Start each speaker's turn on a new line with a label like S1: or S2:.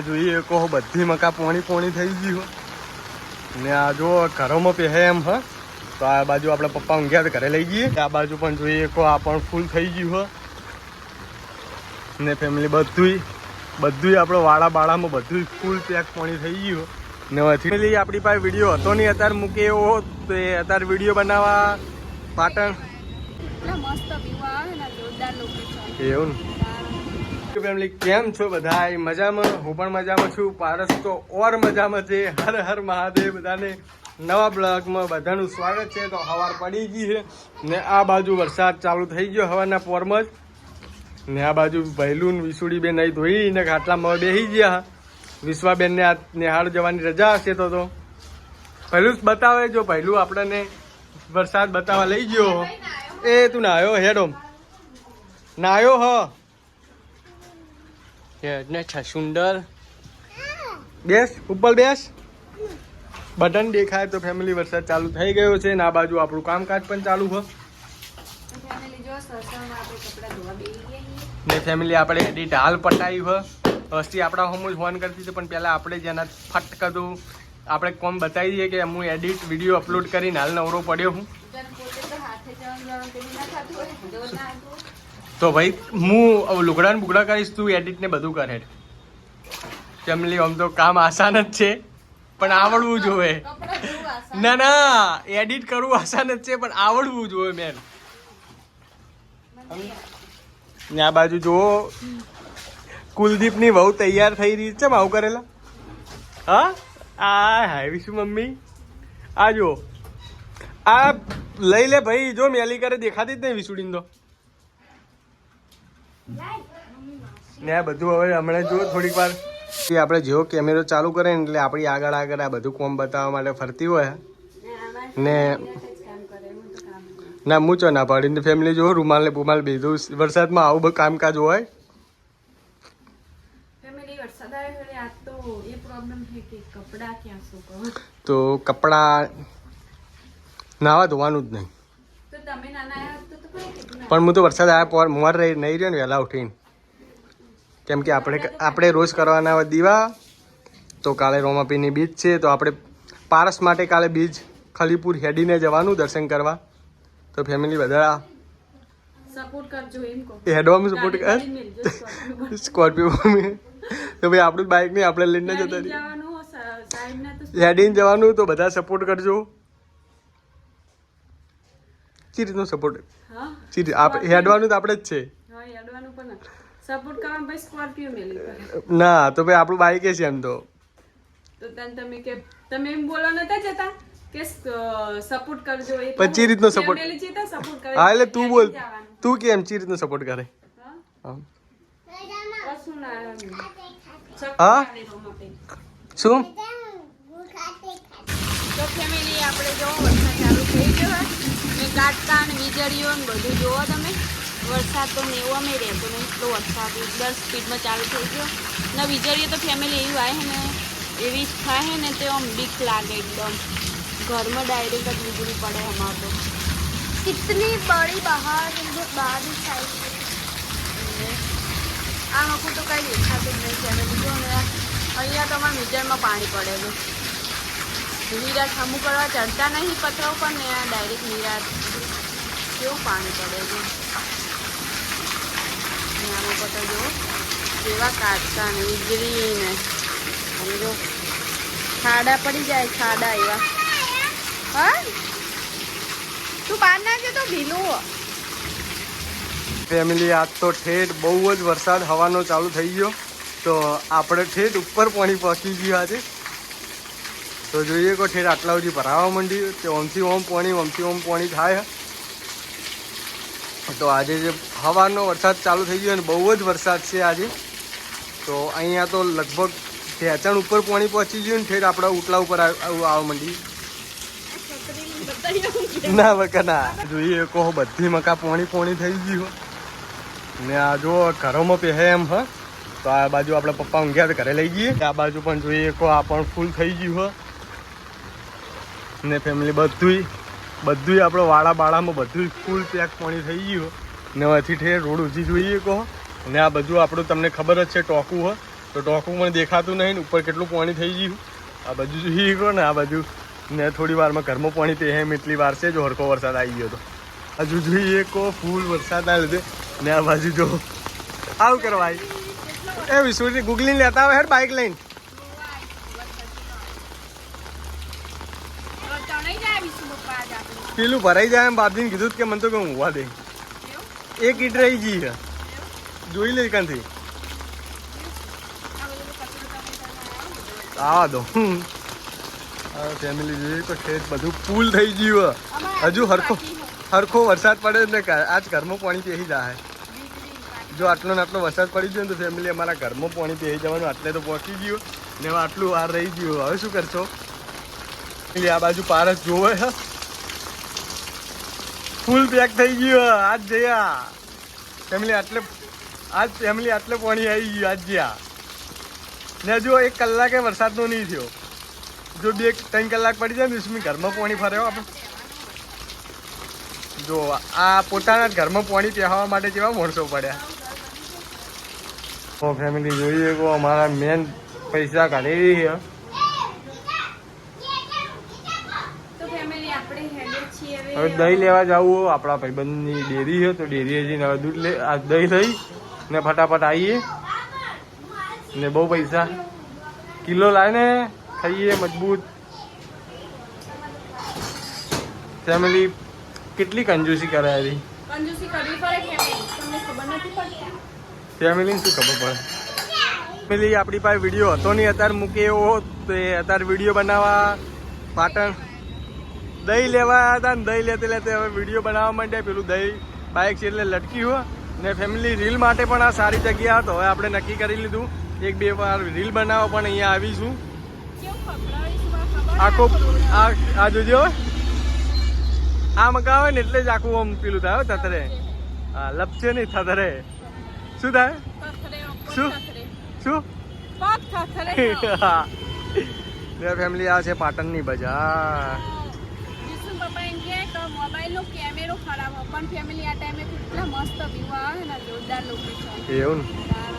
S1: જોઈએ કહો બધી મકા પોણી પોણી થઈ ગઈ હો ને આ જો ઘરોમાં પહેરે એમ હ તો આ બાજુ આપણા પપ્પા ઊંઘ્યા તો ઘરે લઈ જઈએ આ બાજુ પણ જોઈએ કહો આ પણ ફૂલ થઈ ગયું હો ને ફેમિલી બધું આપણો વાળા બાળામાં બધું ફૂલ પેક પોણી થઈ ગયું ને ફેમિલી આપણી પાસે વિડીયો હતો નહીં અત્યારે મૂકે એવો તો એ અત્યારે વિડીયો બનાવવા પાટણ એવું ને ફેમિલી કેમ છો બધા મજામાં હું પણ મજામાં છું પારસ તો ઓર મજામાં છે હર હર મહાદેવ બધાને નવા બ્લોગમાં બધાનું સ્વાગત છે તો સવાર પડી ગઈ છે ને આ બાજુ વરસાદ ચાલુ થઈ ગયો હવાના પોરમાં જ ને આ બાજુ ભૈલું વિસુડી બેન અહીં ધોઈ ને ખાટલામાં બેસી ગયા વિશ્વાબેનને આ નિહાળ જવાની રજા હશે તો પહેલું જ બતાવે જો પહેલું આપણને વરસાદ બતાવવા લઈ ગયો એ તું નાયો હેડો નાયો હ ને સુંદર બેસ ઉપર બેસ બટન દેખાય તો ફેમિલી વરસાદ ચાલુ થઈ ગયો છે ને આ બાજુ આપણું કામકાજ પણ ચાલુ હોય ને ફેમિલી આપણે એડિટ હાલ પટાવી હોય વસ્તી આપણા હોમ જ ફોન કરતી હતી પણ પહેલાં આપણે જેના ફટ કરું આપણે કોમ બતાવી દઈએ કે હું એડિટ વિડીયો અપલોડ કરીને હાલ નવરો પડ્યો હું તો ભાઈ હું લુગડા ને બુગડા કરીશ તું એડિટ ને બધું કરે ફેમિલી આમ તો કામ આસાન જ છે પણ આવડવું જોઈએ ના એડિટ કરવું આસાન જ છે પણ આવડવું જોઈએ મેન ને આ બાજુ જુઓ કુલદીપની વહુ તૈયાર થઈ રહી છે આવું કરેલા હા આ હાવીશું મમ્મી આ જો આ લઈ લે ભાઈ જો મેલી કરે દેખાતી જ નહીં વિસુડીને તો ને આ બધું હવે હમણાં જો થોડીક વાર આપણે જેવો કેમેરો ચાલુ કરે ને એટલે આપણી આગળ આ બધું કોમ બતાવવા માટે ફરતી હોય ને ના મૂચો ના પાડીને ફેમિલી જો રૂમાલ ને બુમાલ બીજું વરસાદમાં આવું બધું કામકાજ હોય તો કપડા નાવા ધોવાનું જ નહીં પણ હું તો વરસાદ આવ્યા મોર નહીં રહ્યો ને વહેલા ઉઠીને કેમ કે આપણે રોજ કરવાના હોય દીવા તો કાલે રોમાપીની બીજ છે તો આપણે પારસ માટે કાલે બીજ ખલીપુર હેડીને જવાનું દર્શન કરવા તો ફેમિલી બધા
S2: સપોર્ટ કરજો એમ કહો
S1: હેડવામાં સપોર્ટ કર સ્કોર્પિયો તો ભાઈ આપણું બાઇક નહીં આપણે લઈને જતા હેડીને જવાનું તો બધા સપોર્ટ કરજો ચી રીતનો સપોર્ટ હેડવાનું તો આપણે જ છે ના તો ભાઈ આપણું બાઈક છે એમ તો
S2: તમે એમ બોલો નતા જતા કે સપોર્ટ કરજો એ
S1: પછી રીતનો સપોર્ટ હા એટલે તું બોલ તું કેમ ચી રીતનો સપોર્ટ કરે હા શું
S2: તો ફેમિલી આપણે જો વરસાદ ચાલુ થઈ ગયો ને કાટકા ને વીજળીઓ ને બધું જોવો તમે વરસાદ તો નેવો અમે રહેતો નહીં એટલો વરસાદ એકદમ સ્પીડમાં ચાલુ થઈ ગયો ને વીજળીઓ તો ફેમિલી એવી આવે ને એવી થાય ને તો આમ બીક લાગે એકદમ ઘરમાં ડાયરેક્ટ જ વીજળી પડે અમારે તો કિતની બડી બહાર બારિશ આવી આ આખું તો કંઈ દેખાતું જ નહીં ફેમિલી જો ને અહીંયા તો અમારા મીટરમાં પાણી પડેલું નિરાશ અમુક કરવા ચડતા નહીં પથરાવ પર ને ડાયરેક્ટ નિરાશ કેવું પાણી પડે છે આમાં પતા જો કેવા કાટકા ને વીજળી ને અને જો ખાડા પડી જાય ખાડા એવા હા તું બહાર નાખે તો ભીલું
S1: ફેમિલી આજ તો ઠેઠ બહુ જ વરસાદ હવાનો ચાલુ થઈ ગયો તો આપણે ઠેઠ ઉપર પાણી પહોંચી ગયું આજે તો જોઈએ કે ઠેઠ આટલા સુધી ભરાવા માંડ્યું તે ઓમથી ઓમ પાણી થાય તો આજે જે હવાનો વરસાદ ચાલુ થઈ ગયો અને બહુ જ વરસાદ છે આજે તો અહીંયા તો લગભગ ઢેચણ ઉપર પાણી પહોંચી ગયું ને ઠેઠ આપણા ઉટલા ઉપર આવવા માંડી ના બકા ના જોઈએ કહો બધી મકા પોણી થઈ ગયું ને આ જો ઘરોમાં પહેરે એમ હ તો આ બાજુ આપણા પપ્પા ઊંઘ્યા તો ઘરે લઈ ગઈએ આ બાજુ પણ જોઈએ કહો આ પણ ફૂલ થઈ ગયું હ ને ફેમિલી બધું આપણો વાળા બાળામાં બધું ફૂલ પેક પાણી થઈ ગયું ને અહીંથી ઠેર રોડ ઊંચી જોઈએ કહો ને આ બધું આપણું તમને ખબર જ છે ટોકું હોય તો ટોકું મને દેખાતું નહીં ને ઉપર કેટલું પાણી થઈ ગયું. આ બાજુ જોઈ ગયો ને આ બાજુ ને થોડી વારમાં ઘરમાં પાણી તે એમ એટલી વાર છે જો હરખો વરસાદ આવી ગયો તો હજુ જોઈએ કો ફૂલ વરસાદના લીધે ને આ બાજુ જો આવું કરવાય એ વિશ્વજી ગુગલીને લેતા આવે હેર બાઇક લઈને પેલું ભરાઈ જાય એમ બાપજીને કીધું કે મને તો કહું હોવા દે એક ઈટ રહી ગઈ છે જોઈ લે કાંથી આવા દો ફેમિલી જોઈએ તો ખેત બધું ફૂલ થઈ ગયું હજુ હરખો વરસાદ પડે ને આજ ઘરમાં પાણી પેહી જાય જો આટલો ને આટલો વરસાદ પડી ગયો ને તો ફેમિલી અમારા ઘરમાં પાણી પેહી જવાનું આટલે તો પહોંચી ગયું ને હવે આટલું વાર રહી ગયું હવે શું કરશો આ બાજુ પારસ જોવે છે ફૂલ પેક થઈ ગયું આજ જયા ફેમિલી આટલે પાણી આવી ગયું આજ જ્યાં ને જો 1 કલાકે વરસાદનો નહીં થયો જો 2-3 કલાક પડી જાય ને વિસ્મી ઘરમાં પાણી ફર્યો આપણે જો આ પોતાના જ ઘરમાં પાણી પહેવા માટે કેવા માણસો પડ્યા તો ફેમિલી જોઈએ તો અમારા મેન પૈસા કાઢી છે હવે દહીં લેવા જવું આપણા ભાઈબંધની ડેરી છે તો ડેરીએ જઈને હવે દૂધ દહીં લઈ ને ફટાફટ આવીએ ને બહુ પૈસા કિલો લાવીને ખાઈએ મજબૂત ફેમિલી કેટલી કંજૂસી કરે હતી ફેમિલીને શું ખબર પડે ફેમિલી આપણી પાસે વિડીયો હતો નહીં અત્યારે મૂકે એવો તો એ અત્યારે વિડીયો બનાવવા પાટણ દહીં લેવા હતા ને દહીં લેતે લેતે હવે વિડીયો બનાવવા માંડ્યા પેલું દહીં બાઇક છે એટલે લટકી હોય ને ફેમિલી રીલ માટે પણ આ સારી જગ્યા હતો હવે આપણે નક્કી કરી લીધું 1-2 વાર રીલ બનાવો પણ અહીંયા આવીશું આખો આ જોજો આ મગાવે ને એટલે જ આખું આમ પેલું થાય તતરે હા લપશે નહીં થતરે શું થાય શું ફેમિલી આ છે પાટણની બજાર
S2: મોબાઈલનો કેમેરો ખરાબ પણ ફેમિલી આ ટાઈમે કેટલા મસ્ત વ્યૂ આવે ને જોરદાર લોકેશન
S1: એવું
S2: ને